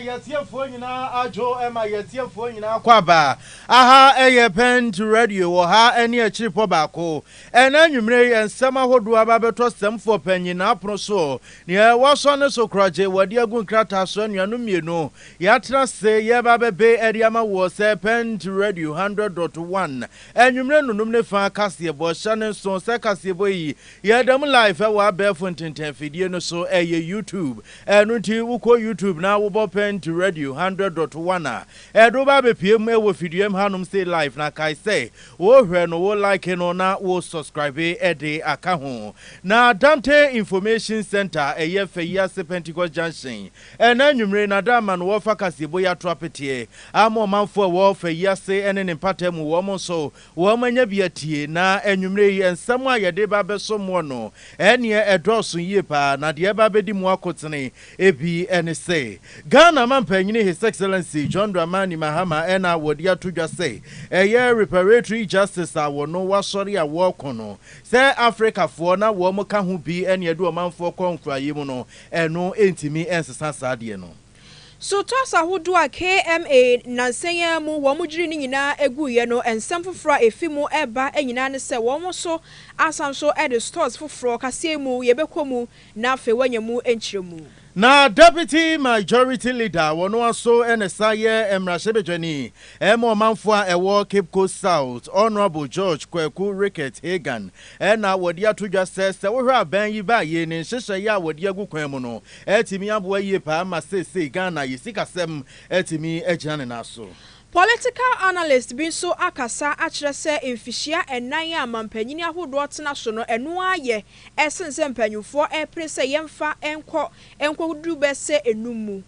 Yetiafo nyina ajo ema yetiafo nyina kwaba aha eye pen to radio wo ha eni achiripo baako ena nwumre ensem ahodo ababeto semfo panyina apro so ne waso ne so kroje wadi agun krata so anuanu mienu ya tra se ye babebe eriama wo se pen to radio 100.1 enwumre nunum ne fa kase bo hane so se kase bo yi ye dam live wa abefo ntenten fidie no so eye YouTube enu ti uko YouTube na wo bo to radio 100.1 Edoba be PM e wo fidiem hanum say live na kai say wo hwe no wo like no na wo subscribe e de aka ho na Dante Information Center e ye fe yase Pentecost Junction na nwumre na dama no wo fa kasebo ya tropetie amo manfo wo fe yase ene ne mpatamu wo mo so wo manya biatie na enwumre yi ensam a ye de ba be so mo no ene edoso yie pa na de ba be di mu akotene ebi ene say Ghana Mampanyini His Excellency John Dramani Mahama ena wodia tudwa say eye reparatory justice awono wasori awo kono say Africa fo na wo mo ka ho bi ene edu omanfo konfraye mu no eno entimi ensesa saade no So tosa hudu a KMA nansenya mu wamujiri ni nyina eguye no ensem foforo efimu eba enyina ne se wo so asanso e the stores foforo kase mu yebekomu na afe wanyemu enchiremu na Deputy Majority Leader wono aso enesaye emrashebejani emo manfo a ewo Cape Coast South Honorable George Kweku Ricket Hagan na wodi atodwa se wo hwe aban yi ba ye ne nhyehyɛ ya wodi agu kwan mu no etimi abo aye pa ma sese Ghana yisikasem etimi agyina ne naso Political analyst bin so akasa akyerɛ sɛ mfihia enan ya mampanyini ahodo tena so no eno aye esense mpanyufo epre sɛ yemfa enko duru bɛsɛ enumu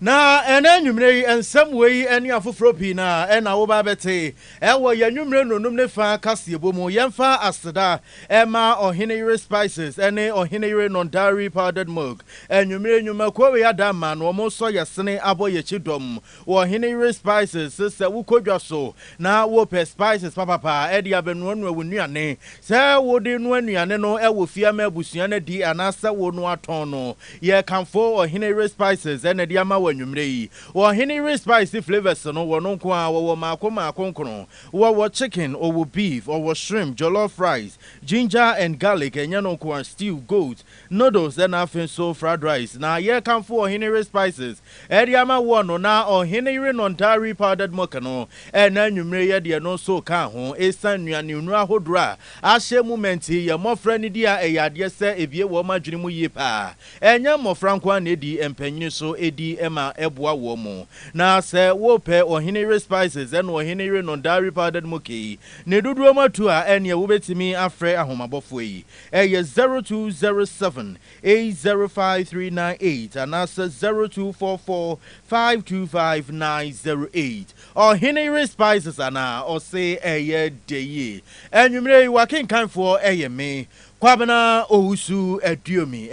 na ena nwumre ensem wei eni afoforo pi na ena wo ba bete ewo ya nwumre nonum ne fa kasebo mu yemfa aseda ema oheneyre spices ene oheneyre non-dairy powdered milk enwumre nwuma ko we adama no mo so yesene aboyechidom oheneyre spices se wukodwa so na wo pe spices papa e dia benu anu awunuane se wo de nu anuane no ewo fia ma abusua na di anasa wo no aton no ye kanfo oheneyre spices ene dia ma nwumre wo henry spicy flavors no wo no nko a wo makonkron wo chicken or wo beef or wo shrimp jollof rice ginger and garlic enya no nko stew goat noodles and afin so fried rice na ye kan for henry spices eriama wo no na henry non-dairy powdered milk no na nwumre ye de no so ka ho esan nuane unu ahodura ahye moment ye mofra ni dia eyade se ebie wo madwene mu yie pa enya mofra nko na edi empanyini so edi eboa wo mo na se wo pe ohenere spices and ohenere non-dairy powdered milk ne duduo matu a ene wo betimi afre ahomabofo yi 0207 805398 and as 0244 525908 ohenere spices ana o say eye dey enwumre wakenkan for eye me Kwabena Owusu eduomi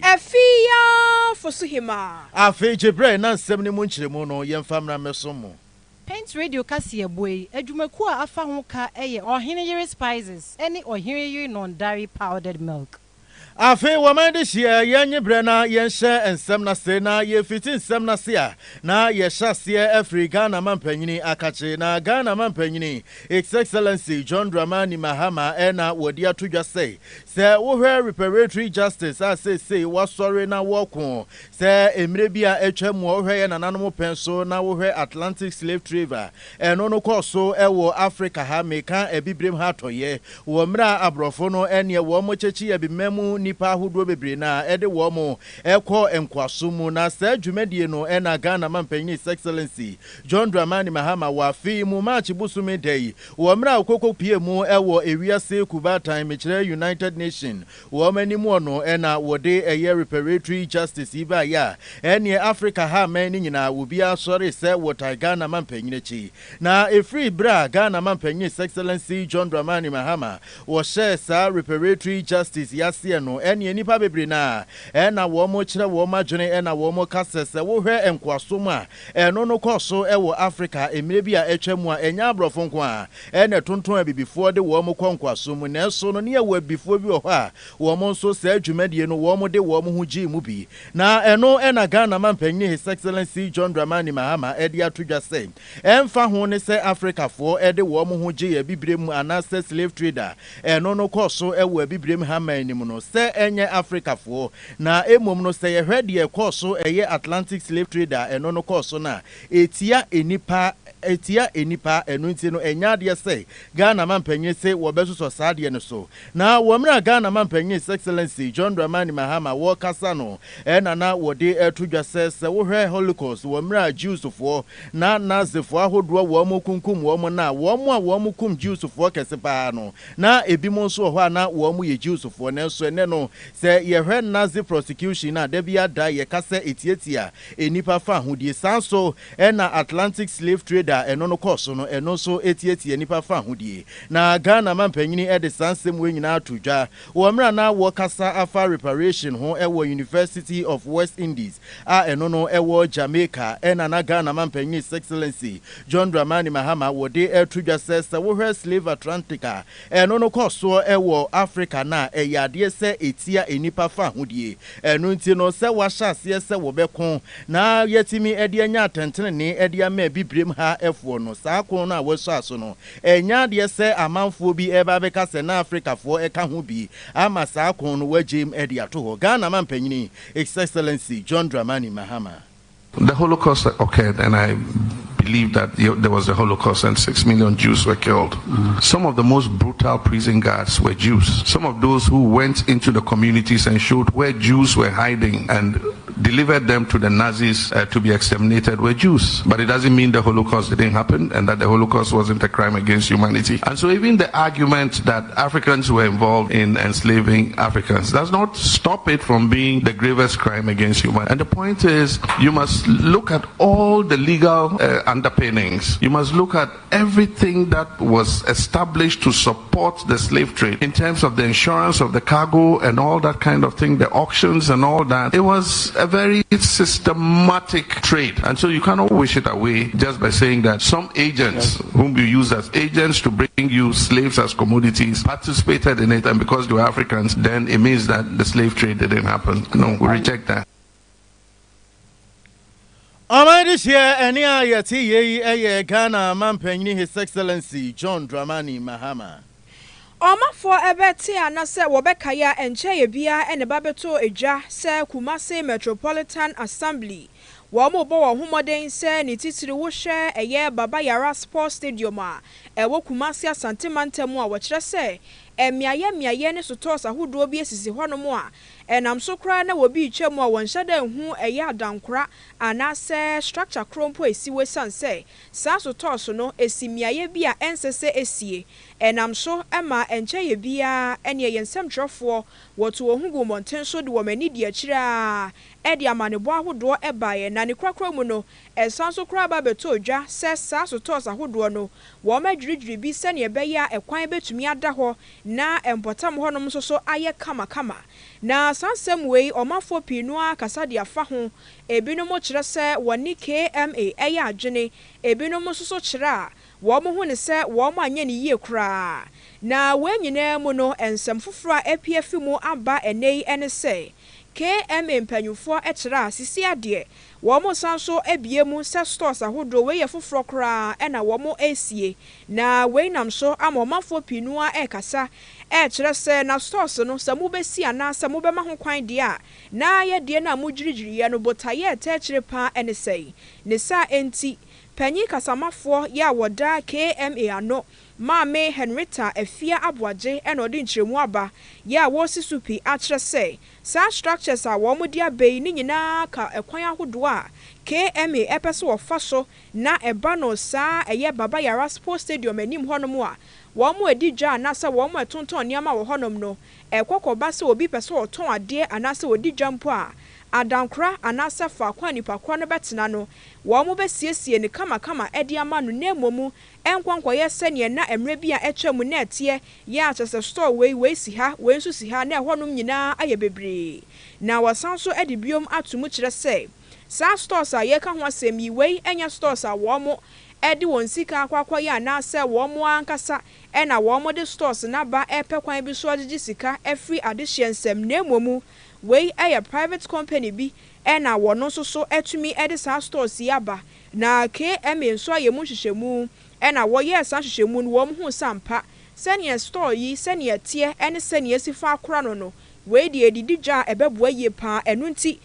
Afia Fosuhemaa Afia jebre na nsem ne mu nkyeremu no yemfamra mesomo Paint radio kase boy adwumaku a afa ho ka eye oheneyere spices ene oheneyere non-dairy powdered milk Afe wamande shia yenye brena yenhye ensem na se na ye fiti ensem na se a na ye hyase Africa na mampanyini akache na Ghana mampanyini His Excellency John Dramani Mahama ena wodi atodwa se wo hwe reparatory justice a se wasori na woko se emre bia etwam wo hwe na nanom penso na wo hwe Atlantic slave trade eno no koso ewo Africa ha meka ebibrem ha toye wo mra abrofo no ene wo mo chechi ebimemu nipa ahodo bebre na ede wo mo ekọ enkwaso mu na sa dwumadie no ena Ghana mampanyini His Excellency John Dramani Mahama wa fi mu march busume day wo mra okoko pie mu ewo ewiase kubatan mekire United Nation wo manimu no ena wode eye reparatory justice iba ya ene Africa ha man nyina wo bia sori se wo Ghana mampanyini chi na efree bra Ghana mampanyini His Excellency John Dramani Mahama wo share sa reparatory justice yase no ene nipa bebre na ena wo mo kire wo madwene ena wo mo kasese wo hwe enkwasom a eno no koso ewo Africa emire bia etwam a enya abrofo nko a ene tonton abibifo de wo mo kwankwasom na eso no ne ewo abifo bi hɔ a wɔn nso sɛ dwumadie no wɔn de wɔn ho gye mu bi na ɛno ɛna Ghana mampanyin His Excellency John Dramani Mahama ɛde ato dwa sɛ ɛmfa ho ne sɛ Africafoɔ ɛde wɔn ho gye abibire mu anasɛ slave trader ɛno no kɔ so ɛwɔ abibire mu haman nim no sɛ ɛnyɛ Africafoɔ na emom no sɛ yɛhwɛ deɛ kɔ so ɛyɛ Atlantic slave trader ɛno no kɔ so na etia enipa ɛno nti no ɛnya adeɛ sɛ Ghana mampanyin sɛ wɔbɛsosɔ saa adeɛ no so na wɔmra Ghana mampanyin His Excellency John Dramani Mahama wɔkasa no ɛna na wɔde ɛto dwa sɛ wohwɛ Holocaust wɔmra Jewsfoɔ na Nazifoɔ ahodoɔ wɔn kunkum wɔn na wɔn a wɔn kum Jewsfoɔ kɛse paa no na ebi mo nso wɔ hɔ a na wɔn yɛ Jewsfoɔ nanso ɛnɛ no sɛ yɛhwɛ Nazi prosecution na da bi ada yɛkasa etietia enipa fa ahodie sanso ɛna Atlantic slave trader ɛno no kɔso no ɛno nso etietia enipa fa ahodie na Ghana mampanyin ɛde sansɛm wɔ nyinaa to dwa wɔmra na wɔkasa afa reparation ho ɛwɔ University of West Indies a ɛno no ɛwɔ Jamaica ɛna na Ghana mampanyin His Excellency John Dramani Mahama wɔde ɛto dwa sɛ wohwɛ slave Atlantica ɛno no kɔso ɛwɔ Africa na ɛyɛ adeɛ sɛ etia enipa fa ahodie ɛno nti no sɛ wahyɛ aseɛ sɛ wɔbɛko na yɛtimi ɛde anya atɛntene ɛde ama bibrem ha ɛfoɔ no saa kono no a wɔsɔ aso no ɛnya adeɛ sɛ amanfoɔ bi ɛba bɛka sɛ na Africafoɔ ɛka ho bi ama saa kono no wagyem ɛde ato hɔ Ghana mampanyin His Excellency John Dramani Mahama. The Holocaust occurred, and I believe that there was a Holocaust and 6 million Jews were killed. Some of the most brutal prison guards were Jews. Some of those who went into the communities and showed where Jews were hiding and delivered them to the Nazis to be exterminated were Jews. But it doesn't mean the Holocaust didn't happen and that the Holocaust wasn't a crime against humanity. And so even the argument that Africans were involved in enslaving Africans does not stop it from being the gravest crime against humanity. And the point is, you must look at all the legal underpinnings. You must look at everything that was established to support the slave trade in terms of the insurance of the cargo and all that kind of thing, the auctions and all that. It was a very systematic trade, and so you cannot wish it away just by saying that some agents whom you use as agents to bring you slaves as commodities participated in it, and because they were Africans, then it means that the slave trade didn't happen. No, we reject that. This year, any ayati Ghana mampanyin His Excellency John Dramani Mahama. For ebeti anase wobekaya enche bia ene babeto eja se Kumasi Metropolitan Assembly. Wamo bo homoden se ni titiri wo hwe eye Baba Yara Sports Stadium a ewo Kumasi Asante Mantemu a wo kire se miaye ne sotos ahodo bi esisi hono a enam so kra na wobi twam a won hyada hu eye adankora anase structure krompo esiwe sanse sa sotos no esi miaye bi a ensese esie enam so ema enche bia ene yensem trofo woto ohugu monten so de wo mani di akira edi amanebo ahodo ebaye na ne krakra mu no ensan so kra ba beto dwa se sa sotos ahodo no wo madwidwiri bi se ne ebeya ekwan betumi ada ho na empotam honom so aye kama na sansem wei omafo pinu akasa de afa ho ebinom kire se woni KMA eye adwene ebinom so kire a wo mo hu ne se wo mo anya ne yie kura na wenyina mu no ensem foforo APF mu aba enei ene se KMA mpanyufo kire a sisi ade wo mo sanso ebiemu se stores ahodo we ye foforo kura ena wo mo esie na weinam so amomafo pinu ekasa kire se na stores no samu besi ana samu be ma ho kwan de a na ye de na mudwirigwiri ye no botaye kire pa ene sei ne sa enti panyi kasamafo ya woda KMA ano Mame Henrietta Afia Aboaje enodi nchiremu aba ya wo sisupi akire se sa structures a wo mudi abai ni nyina ka ekwan ahodo a KMA epese wo fa so na eba no sa eye Baba Yara Sports Stadium anim honom a wo mo edi dwa na se wo mo etonton niama wo honom no ekokoba se obi pese wo ton ade anase odi dwampo a adankra anase fa kwa nipa kwa no betena no wo mo besiesie ne kama edi ama no na emomu enkwankwaye sene na emre bia etwam na etie ya achese store we si ha we nso si ha na ehonum nyina aye bebre na wasanso edi biom atomu kire se sa stores a ye ka ho asem yi we enya stores a wo mo edi won sika akwakoya na se wo mo ankasa na wo mo de stores na ba epekwan bi so agigi sika every addition nsem na emomu we private company bi na wo no so etumi edi sa stores yaba na KMA so ayemu hwehwemu na wo ye sa hwehwemu no wo hu sampa senior store yi senior tie ene senior sifa akora no we de edidi gya ebeboa ye pa enu nti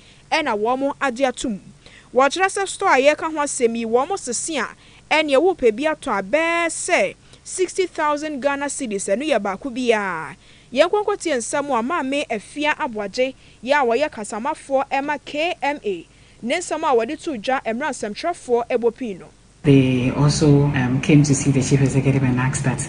na wo mo ade atum wo kyerɛ sɛ store ye ka ho asemi wo mo sese a ene wo pe bi ato abe se 60,000 Ghana cedis enu ye ba ku bia ye kwonkwotie nsɛm a maame Afia aboagye ya wo ye kasamafo ema KMA ne nsɛm a wode to gya emra nsɛmtwerɛfo ebopin no. They also came to see the chief executive and asked that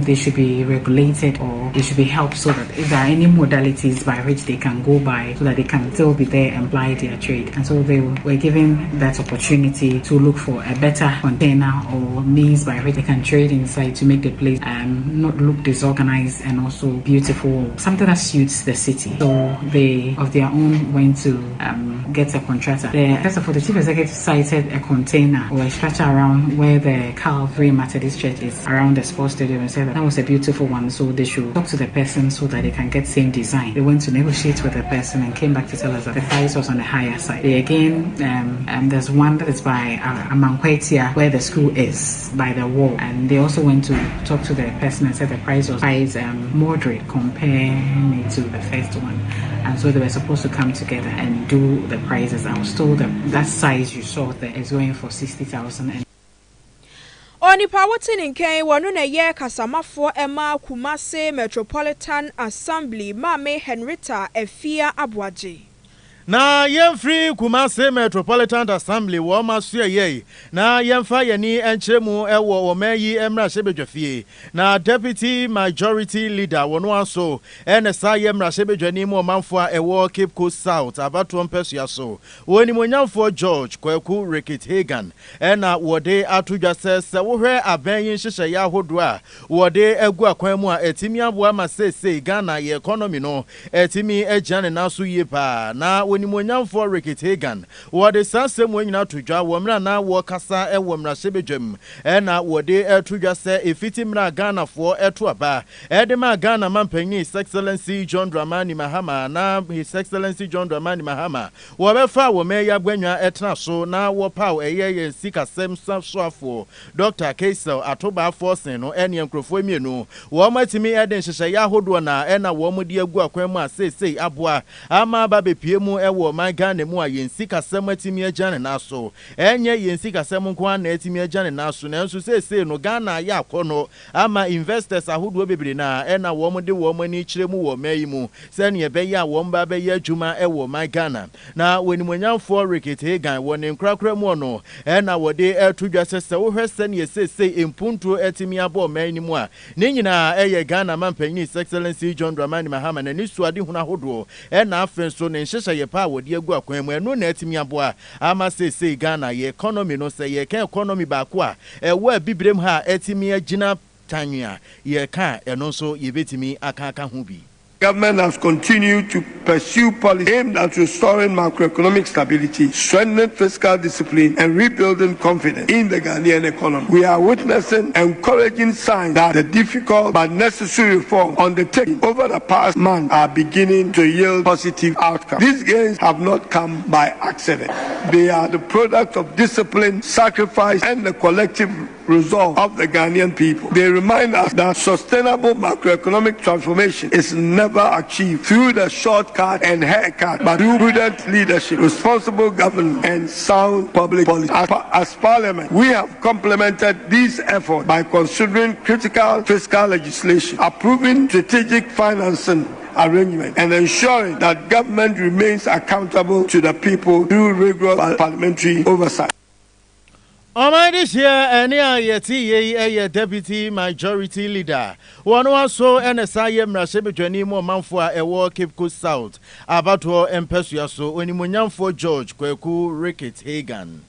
they should be regulated or they should be helped so that if there are any modalities by which they can go by so that they can still be there and ply their trade. And so they were given that opportunity to look for a better container or means by which they can trade inside to make the place not look disorganized and also beautiful, something that suits the city. So they, of their own, went to get a contractor. First of all, the chief executive cited a container or a structure around where the Calvary Methodist Church is around the sports stadium and said that was a beautiful one, so they should talk to the person so that they can get same design. They went to negotiate with the person and came back to tell us that the price was on the higher side. They again, there's one that is by Amankwetia where the school is, by the wall, and they also went to talk to the person and said the price was moderate compared to the first one. And so they were supposed to come together and do the prices. I was told that size you saw there is going for 60,000. Onipa wotin nken wonu na ye kasamafo ema Kumase Metropolitan Assembly Mame Henrietta Afia Aboagye. Na yemfri Kumase Metropolitan Assembly wo maso ye na yemfa yeni enchemu ewo omayi emra sebedwafie na deputy majority leader wono aso enesa yemra sebedwani mu omanfo a ewo Cape Coast South abato mpesua so woni monyamfo George Kwaku Rekit Hagan ena wode atudwa se wohwe abanyin hyehye ya hodo a wode agu akwan mu a etimi aboa ma sese Ghana ye economy no etimi agyane naso ye pa na ni monyamfo Rekit Hagan wode sansem wanyina todwa wo mra na wo kasa ewo mra sebedwam na wode atodwa se efiti mra Ghana fo eto aba edema Ghana mampanyi His Excellency John Dramani Mahama na His Excellency John Dramani Mahama wo befa wo meya gwanwa etna so na wo paw eye sikasem soafo Dr. Kaisel Atoba Forcing no ene nkrofo emienu wo matimi eden hyehye ya hodo na na wo mudi agu akwan mu asesei aboa ama ba bepie mu ewo man Ghana mu a yensi kasem atimi agyane naso enye yensi kasem nko na atimi agyane naso na nso sesei no Ghana ya akono ama investors ahodo bebre na na wo mde wo mani kire mu wo mayi mu se ne be ya wo mba be ya adwuma ewo man Ghana na wenimonyamfo Rekit Hagan wo ne nkrakra mu no na wode atudwa sese wo hwese ne sesei empunto atimi abo man ni mu a ne nyina eye Ghana mampanyi His Excellency John Dramani Mahama na ni suade huna hodo na afenso ne nhyehyɛ ye pa wode agu akwan mu eno na atimi aboa ama sesei Ghana ye economy no se ye ka economy ba ko a ewo abibrem ha atimi agina tanwa ye ka eno so ye betimi aka ho bi. Government has continued to pursue policies aimed at restoring macroeconomic stability, strengthening fiscal discipline, and rebuilding confidence in the Ghanaian economy. We are witnessing encouraging signs that the difficult but necessary reforms undertaken over the past month are beginning to yield positive outcomes. These gains have not come by accident. They are the product of discipline, sacrifice, and the collective resolve of the Ghanaian people. They remind us that sustainable macroeconomic transformation is never achieved through the shortcut and haircut, but through prudent leadership, responsible government, and sound public policy. As Parliament, we have complemented these efforts by considering critical fiscal legislation, approving strategic financing arrangement, and ensuring that government remains accountable to the people through rigorous parliamentary oversight. This year, a deputy majority leader. One also NSI Mrasebejani mo manfo a ewo Cape Coast South. Abato empesua so onimunyamfo George Kwaku Rekit Hagan.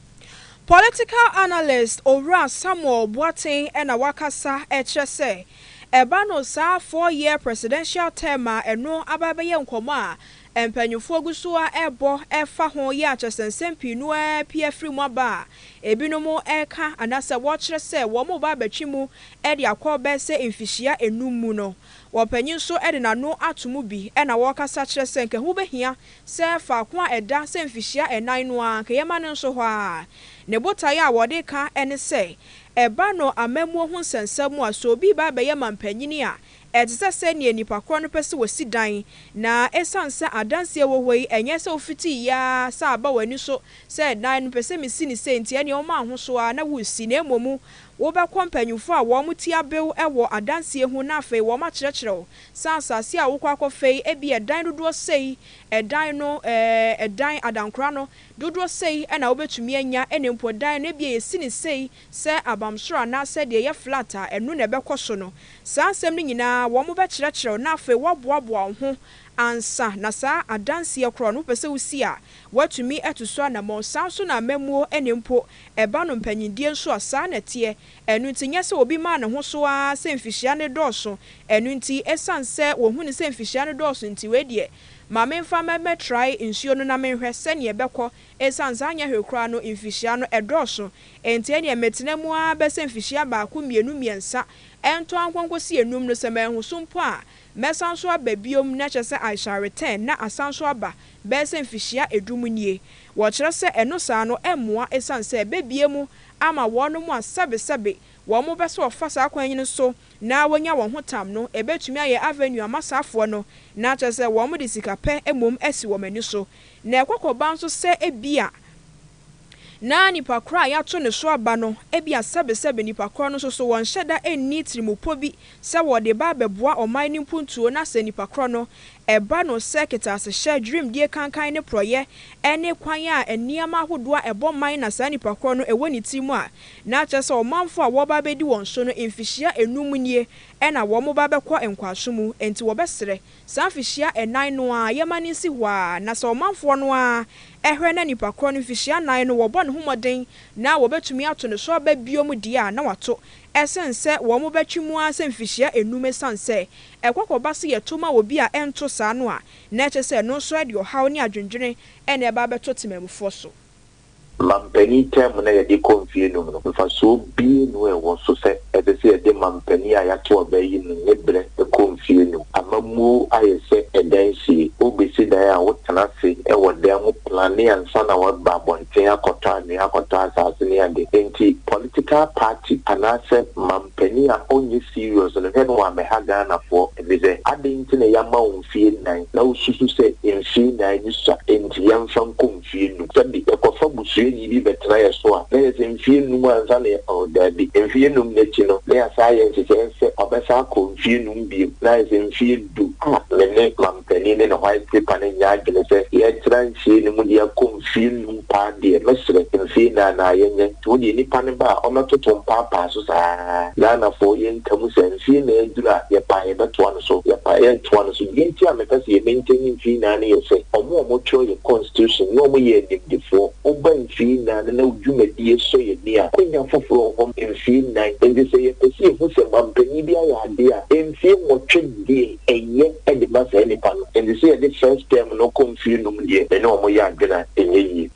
Political analyst Owura Samuel Boateng ena wakasa ekyese eba no sa 4-year presidential term eno ababeye nkomo a empanyufo gu so a ebo efa ho ye achesensem pinu a pia free mu aba ebinomo eka anasa wo kire se wo mo ba batwi mu e de akobe se emfihia enum mu no wo panyin so e de nano atomu bi e na wo kasa kire se nke hu behia se fa ko a eda se emfihia enan no a nke yema ne nso ho a ne botaye a wo de ka ene se eba no amamu ho nsensem a so bi ba be ye mampanyini a etse se ne nipa kro no pese wasi dan na esanse adanse wo hoi enye se ofiti ya sa aba wani so se dan no pese misi ni se ntia ne o ma ho so a na wusi na emomu wo be kompanyufo a wo muti abew ewo adanse hu na afei wo ma kirekirew sansase a wo kwakofei ebi edan dodo sei edan no edan adankra no dodo sei na wo betumi anya ene mpo dan no ebi yesi ni sei se abamsoro na se de ye flat a enu na bekoso no sansem ni nyina wo mo be kirekirew na afei wo boaboa ho ansa na sa adanse ekro no pese wusi a watumi etuso na mo sanso na mamuo ene mpo eba no mpanyindie nso asa na tie enu nti nyese obi ma ne ho so a se mfihia ne doso enu nti esanse wo hu ne se mfihia ne doso nti we die ma memfa me try nsuo no na menhwɛ sɛ ne ebekɔ esanse anya hwekura no mfihia no edoso enti ene metena mu a be se mfihia ba ko mienu miensa ento ankonkosi enum no se menhu so mpo a mesanso ababiom na kyese I shall return na asanso aba be se mfihia edumunie wo kyerɛ sɛ eno saa no emmoa esanse bebiemu ama wono mu asabesebe wo mo be so ofasa akwanyin so na wonya wo hotam no ebetumi aye avenue amasafo no na kyese wo mo de sikape emom asi wo mani so na ekokoba nso se ebia na nipa kra ya to ne so aba no ebia sabesebe nipa kra no so won hyeda enni trimupo bi se wo de ba beboa oman ni mpuntuo na se nipa kra no eba no sekita se share dream die kankan ne proye ene kwan a eniama hodo a ebo man na sa nipa kra no ewo ni timu a na kyese omanfo a wo ba bedi won so no emfihia enum nie ena wo mo ba bekọ enkwaso mu enti wo besere sa mfihia enan no a yemani si ho a na sa omanfo no a ehwe na nipa kro no mfihia nan no wo bo ne homoden na wo betumi ato ne so aba biom dia na wato esense wo mo betwi mu a se mfihia enum esanse ekwakoba se yetoma obi a ento saa no a na kyese no so de ohaw ne adwendwene ene eba beto temamufo so mampani tem na yedi konfie no no fa so bi no e wo so se e de se de mampani a yato obayi no nebre e konfie no amamu ayese edansi obesi dan a wotana se e wodan mo plane ansa na wo ba bonten akota ne akota asase ne ade enti political party anase mampani a onye serious no he no wa me haga na fo e be se ade nti na yama onfie nan na ususu se enfie nan ni so enti yamfa konfie no sabi e kofa busu ni bi betra ye so a na se mfie num anza na o da bi mfie num na chi no na science se obesa ko mfie num bi na se mfie du le mampani ne no white paper ne nya gele se ye transi ni mu dia ko mfie num pa de mesre mfie na ye to di ni pan ba o matoto pa so sa na fo ye ntamu se mfie na edura ye pa ye beto no so ye pa ye to no so yenti a mepese ye maintain mfie na ye se omo cho ye constitution no mo ye difo oba mfie na udwumadi so ye dia kwenya foforo hom mfie na ndi se ye pese hu se mampani bia ya ade a mfie mo twedi eye e de ba se ni pa no ndi se ye the first term no ko mfie num die e no mo ya adwena enye yi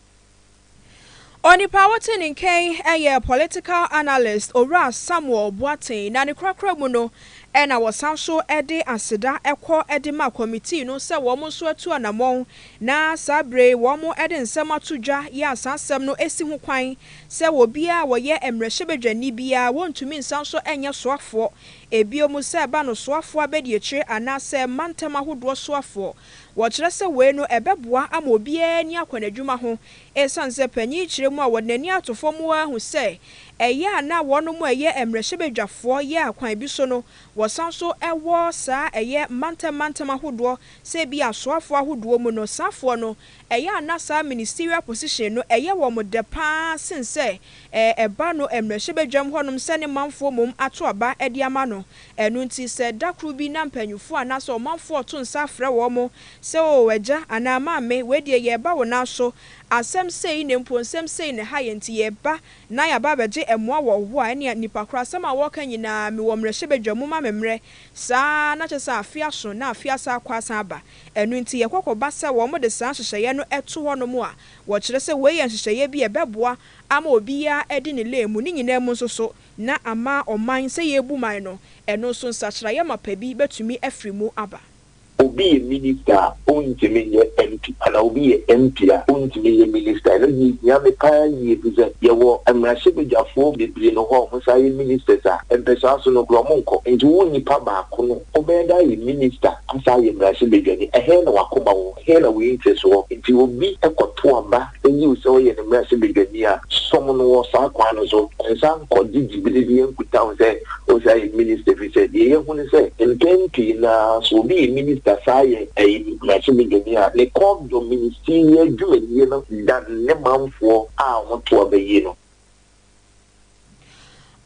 Onipa wotin nken eye political analyst Owura Samuel Boateng na ne krakra mu no ena wasanso ede aseda ekọ ede ma committee no se wo mo so atu anamon na sabre wo mo ede nsem atodwa ya asansem no esi ho kwan se wo bia wo ye emrehebedwani bia wontumi nsanso enye soafo ebio mu se ba no soafo abedi ekire anase mantema hodo soafo wo kire se we no ebeboa ama obia ni akwanadwuma ho esanse panyi kire mu a wonani atofo mu ahu se eye na wono mu eye emrehebedwafo ye akwan bi so no wosanso ewo sa eye mantema hodo se bia soafo ahodo mu no safo no eye anasa ministerial position no eye wo mo de pa sense eba no emrehebedwam honom se ne manfo mom ato aba edi ama no enu nti se dakru bi na mpanyufo anasa manfo to nsa frɛ wo mo se o wagya ana maame we de ye ba wo na so asem sei ne mpo nsem sei ne ha yenti ye ba na ya ba beje emwa wo ho a ne nipa kra asem a wo kan nyina me wo mrehye bedwamu ma memre saa na chesa afia so na afia sa kwasa aba enu nti ye kokoba se wo mo de saa hyehyeye no eto ho no mu a wo kire se we ye hyehyeye bi e beboa ama obi ya edi ne lemu ni nyina mu so na ama oman se ye bu man no eno so nsachira ye mapabi betumi afrimu aba obi minister ontimi ye MP ana obi MP a ontimi ye minister no ni ya me pa ye bize ye wo amrahye bedwafo bebre no ho mo say ministers a empesa so no gromonko nti wo nipa ba ko no obeda ye minister asa ye amrahye bedwani ehe na wakoma wo ehe na we interest wo nti obi ekoto aba enyi uso ye amrahye bedwani a somo no wo sa kwa no so ensa ko digibidi ye nkuta wo say o say minister fi say ye hu ne say MP na so obi minister saye machine genia le com do ministerial dwumadie no dan ne manfo a woto abayi no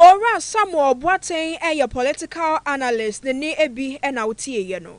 Ora Samuel Boateng a political analyst ne ni ebi na wotie ye no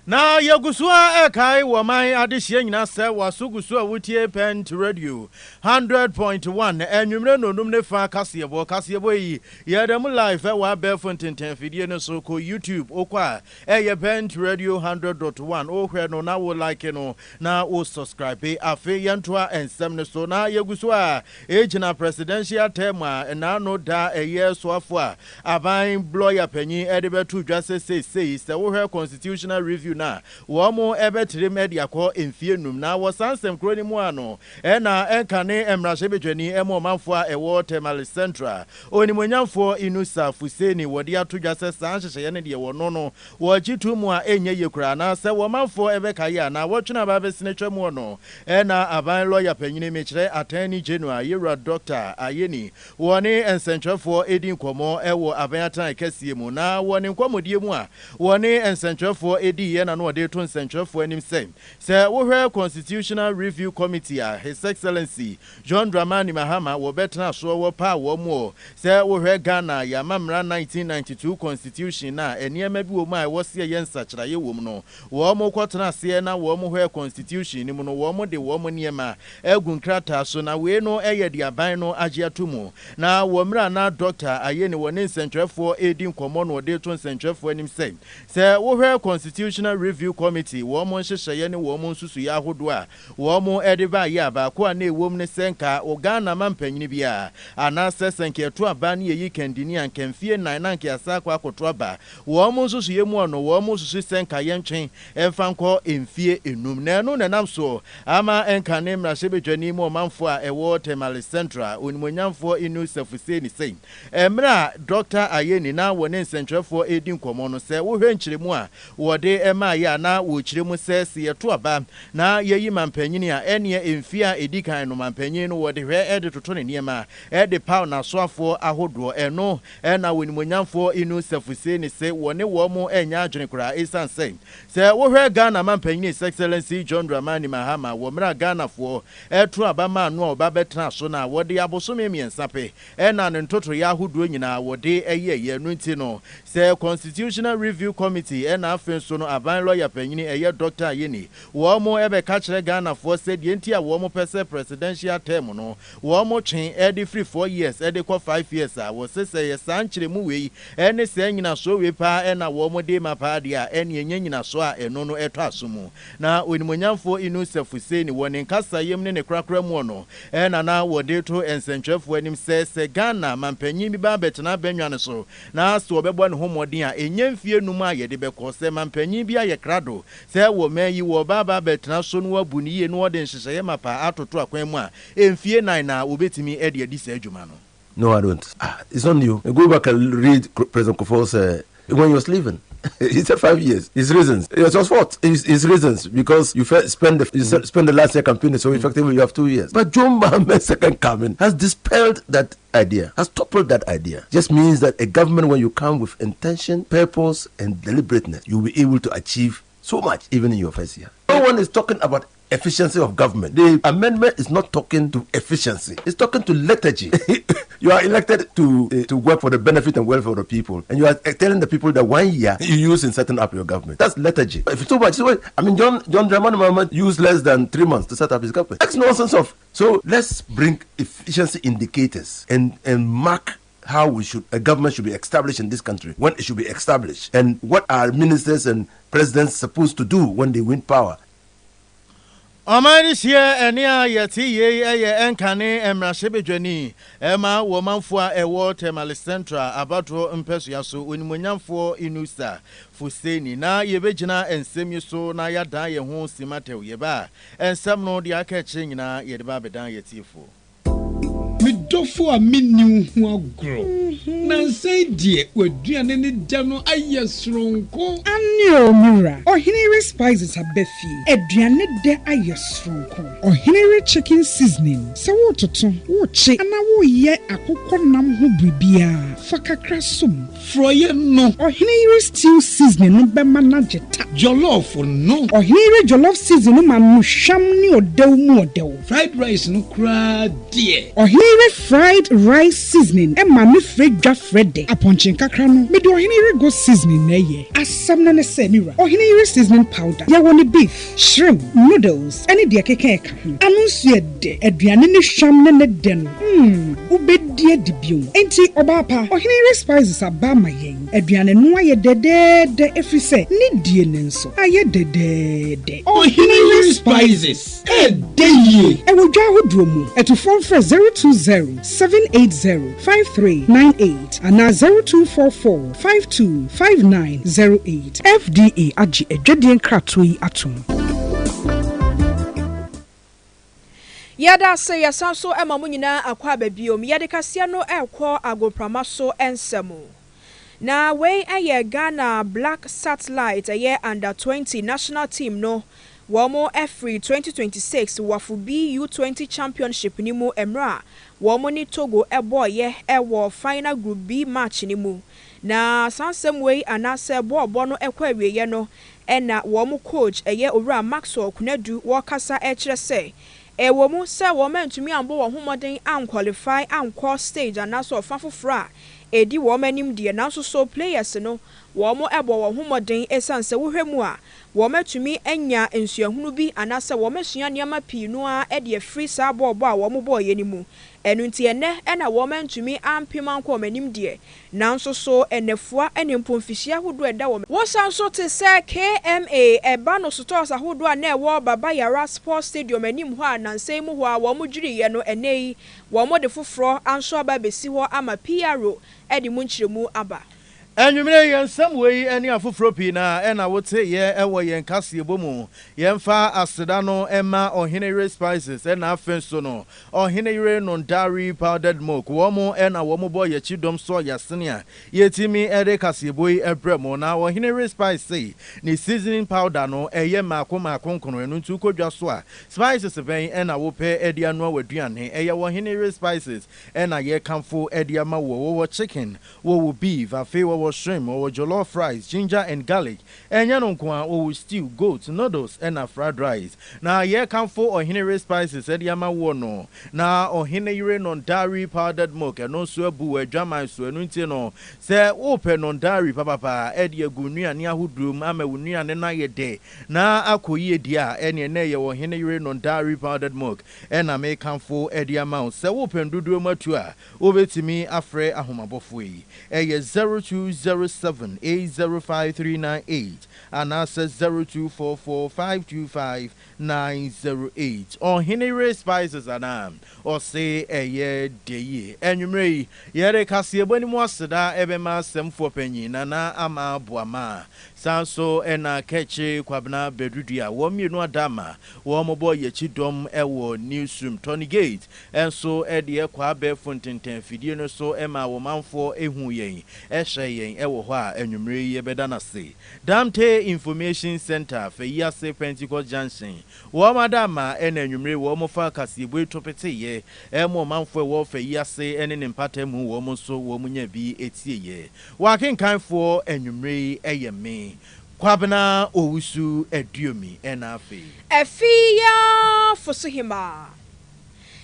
na yegusua ekai woman adehye nyina se wasugusua wutie Pent Radio 100.1 enwumre nonum ne fa kasebo yi yedem live wa be fontenten fidie no so ko YouTube okwa Pent Radio 100.1 o hwe no na wo like no na wo subscribe afi yentoa ensem ne so na yegusua ejina presidential term na no da so afo a aban bloya panyi edebetu dwase se wo hwe constitutional review na womo ebetire media ko emfie num na wo sansem kroni mu ano na enkane emrahye bedwani emo manfo a ewo Temale Central onimonyamfo Inusa Fuseni wodi atodwase sanhyehyeye ne de wo no wo gitu mu a enye yekura na se wo manfo ebekaye na wo twena ba besine twemu no na aban lawyer panyine mekire attorney general Yera Dr. Ayeni woni ensentwefo edin komo ewo aban atan kasie mu na woni nkomodie mu a woni ensentwefo edi ye na no de to ensentwefo anim se wo hwe constitutional review committee a His Excellency John Dramani Mahama wo betena so wo pa wo mu se wo hwe Ghana ya mamra 1992 constitution na eniema bi wo mu a wo se ye nsachira ye wo mu no wo mo kwotena se na wo mo hwe constitution ni mu no wo mo de wo mo niema egun krata so na we no eye de aban no age atumu na wo mra na Dr. Ayeni wo ne nsentwefo edin komo no de to nsentwefo anim se wo hwe constitutional review committee wo mo hyehyeye ne wo mo nsusu ya hodo a wo mo ediba ya ba ko na ewom ne senka o Ghana mampanyini bia ana sesenke to aba ne yi kandini ankemfie nan na nke asa kwa akoto aba wo mo nsusu ye mu ono wo mo nsusu senka ye ntwen emfanko emfie enum na no nenam so ama enka ne mrahye bedwani mu manfo a ewo Temale Central onimonyamfo Inusa Fuseni sei emra Dr. Ayeni na wo ne nsentwefo edin komo no se wo hwe nkyiremu a wo de ema ya na wo kyiremu se se yeto aba na yeyi mampanyini a ene emfia edikan no mampanyini no wo de hwe ede toto ne niema ede paw na soafo ahodo eno na wonimonyamfo Inusa Fuseni se wo ne wo mo enya adwene kura esan se wo hwe Ghana mampanyini His Excellency John Dramani Mahama wo mra Ghana fo eto aba ma no oba betena so na wo de abosome miensape na ne ntoto ya ahodo nyina wo de eye no nti no se constitutional review committee na afen so no aban lawyer panyini Dr. Ayeni wo mo ebe ka kire Ghana fo se de nti a wo mo pese presidential term no wo mo twen edi free 4 years edi kwa 5 years a wo se ye sankyere mu wei ene se nyina so we pa na wo mo de mapa de a ene nyina so a eno no eto asomu na onimonyamfo Inusa Fuseni woni nkasa yem ne krakra mu no na wo de to ensentwefo anim se Ghana mampanyin bi ba betena banwane so na so obebo ne homodin a enyemfie num a ye de beko se mampanyin bi aye krado se wo mayi wo baba betena so no wabu ni ye no wo de nhyehyeye mapa atoto akwan mu a emfie nan na obetimi e de adi sa adwuma no. No, I don't. It's on you. Go back and read President Kufuor's when he was leaving. He said 5 years. His reasons. It was what? His reasons. Because you spend the last year campaigning, so effectively you have 2 years. But John Mohammed's second coming has dispelled that idea, has toppled that idea. Just means that a government, when you come with intention, purpose, and deliberateness, you'll be able to achieve so much, even in your first year. No one is talking about efficiency of government. The amendment is not talking to efficiency. It's talking to lethargy. You are elected to work for the benefit and welfare of the people, and you are telling the people that 1 year you use in setting up your government. That's lethargy. If it's too much, I mean, John Dramani Mahama used less than 3 months to set up his government. That's nonsense of. So let's bring efficiency indicators and mark how a government should be established in this country, when it should be established, and what are ministers and presidents supposed to do when they win power. Omani share enia yeti ye enkane emrashebejani ema womanfo ewo temale central abatro mpeso yaso onimunyamfo inusa fuseni na yebegina ensem yeso na yada ye ho simatew yeba ensem no de akache nyina yedeba bedan yetifo Midofo a minu ho agro na say die waduane ne da no ayesronko anio mira ohinere spices abefi aduane de ayesronko ohinere chicken seasoning se wo toto wo che ana wo ye akokọ nam ho bribia fakakra som froye no ohinere stew seasoning no be manageta jollof no ohinere jollof seasoning ma no hwam ni odew mu odew fried rice no kra die ohinere fried rice seasoning e ma me fredwa frede aponchin kakra no me de ohinere go seasoning na ye asam na ne se mira ohinere seasoning powder ya woni beef shrimp noodles any de keke ka ho anunsu ede aduane ne hwam ne de no ubedi adibio enti obapa ohinere spices abama yen aduane no aye de efrise ne die ne nso aye de ohinere spices edeye e wo dwa hodro mu eto phone for 020-780-5398 and 0244-525908 FDA agi edwadien kratoi atom. Yada se yasanso ema munyina akwa babiom yade kasia no ekwo agopramaso ensemo na we aye Ghana Black Satellite aye under 20 national team no Womo F3 2026 wafu BU20 championship ni mu emra womo ni Togo eboye ewo final group B match ni mu na sansem way anase bo no ekwa wiye no ena womo coach eye Owura Maxwell Kunadu wakasa ekire se womu se womo antumi ambo wo homoden an qualify an core stage anaso fafofra edi womo anim de na so players no womo ebo wo homoden esanse wohwemu a womatumi anya ensuahunu bi anase womasua niama pinu a de free sa bobo a womo ye ni mu enu nti ene na womantumi ampema nko manim de nanso so enefua ene mpomfihia hodo eda wo sanso te se KMA eba no stores ahodo a na ewo baba yara sports stadium anim ho a nanse mu ho a womo dwiri ye no enei womo de foforo anso aba besi ho ama PRO edi mu nchiremu aba Enyumire yen samwe eni afufro pi na ena wote ye ewo yen kase ebomu yemfa aseda no ema ohinere spices ena afenso no ohinere non-dairy powdered milk womo ena womo boy ye chidom so yasenia yetimi ede kase eboyi ebremo na ohinere spice ni seasoning powder no eye makoma konkono enu ntu kodwa so a spices ben ena wo pe ede anu awaduane eye ohinere spices ena ye kamfo ede ama wo chicken wo beef afi wo shrimp or jollof rice, ginger and garlic, and yanunkwa or stew, goat, noodles, and a fried rice. Now, ye come for ohinere spices, Ediama wono. Now, ohinere non-dairy powdered milk, and also bue, drama, so no. Say, open non-dairy, papa, Edia gunia, niahudrum, ame unia, and a day. Now, akoye dia, any nay or ohinere non-dairy powdered milk, and I may come for Ediama. Say, open dudu matua, over to me, afre ahomabofui. 0207805398 and answer 0244525908 on Henry Spices and or say a year day and you may yere kasie boni mo aseda ebema sem for penyi nana ama boama sanso ena keche kwabena bedudua wo mienu adama wo mo boy yechidom ewo newsroom Tony Gate enso ede kwa be fontenten fidie no so ema wo manfo ehu yen yen ewo ho a enwumre ye beda na se Damte Information Center for Yase Pentecost Junction wo madama ena enwumre wo mo fa kasebo topete ye emo manfo wo fa Yase ene ne mpatam wo mo so wo munya bi etie ye wakenkanfo enwumre eyeme Kwabena Owusu eduomi enafe Afia Fosuhemaa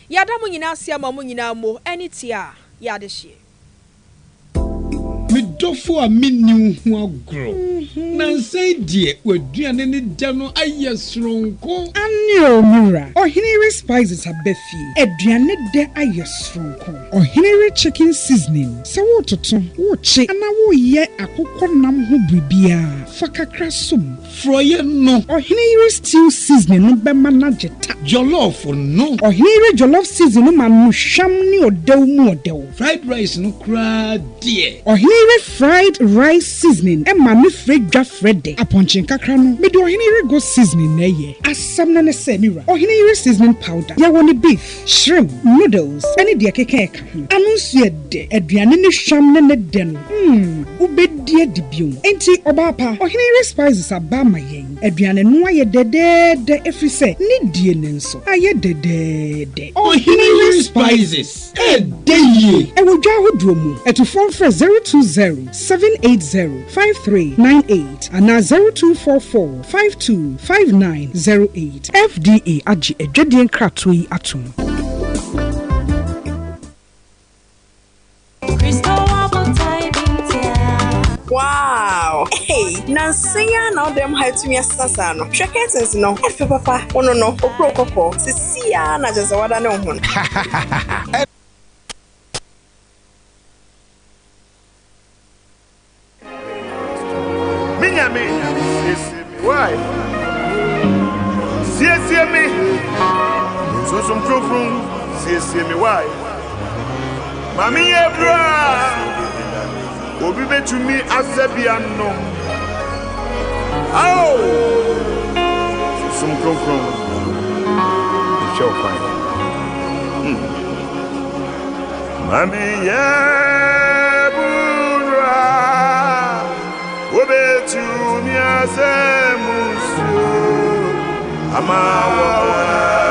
Yada mu nyina sia ma mu nyina mo enitia yadehye Midofo a minni hu agro. Nansai die waduane ne da no aye sronko. Anyo mura. Ohinere spices abefi. Aduane de aye sronko. Ohinere chicken seasoning. Se wo toto, wo che, ana wo ye akokɔ nam ho bribia. Fakakra som. Froye no. Ohinere stew seasoning no bema na jeta. Jollof no. Ohinere jollof seasoning no manu sham ni odew mu odew. Fried rice no kra die. Ohinere fried rice seasoning e ma me fredwa frede aponchin kakra no me de ohinere go seasoning na ye asam na ne se mira ohinere seasoning powder ya woni beef shrimp noodles any de keke ka ho anunsu ede aduane ne hwam ne ne de no ubedie dibio enti obapa ohinere spices aba ma yen aduane no aye dedede efrise ne die ne nso aye dedede ohinere spices edeye e wodwa hodro mu etufon for 020-780-5398 and 0244-525908 FDA Aji Ejodien Kratui Atum. Wow! Hey, Nansaya now them hype to me asasano. Shaketens no. Efe papa. Oh no. Okro koko. Sisia na just wada no hun. Why? See me. So some program. See me why? Mami ebra. Obi be to me azebiano. Oh. Some program. Show fine. Mami ebra. Obi to me azemusu. Amawa.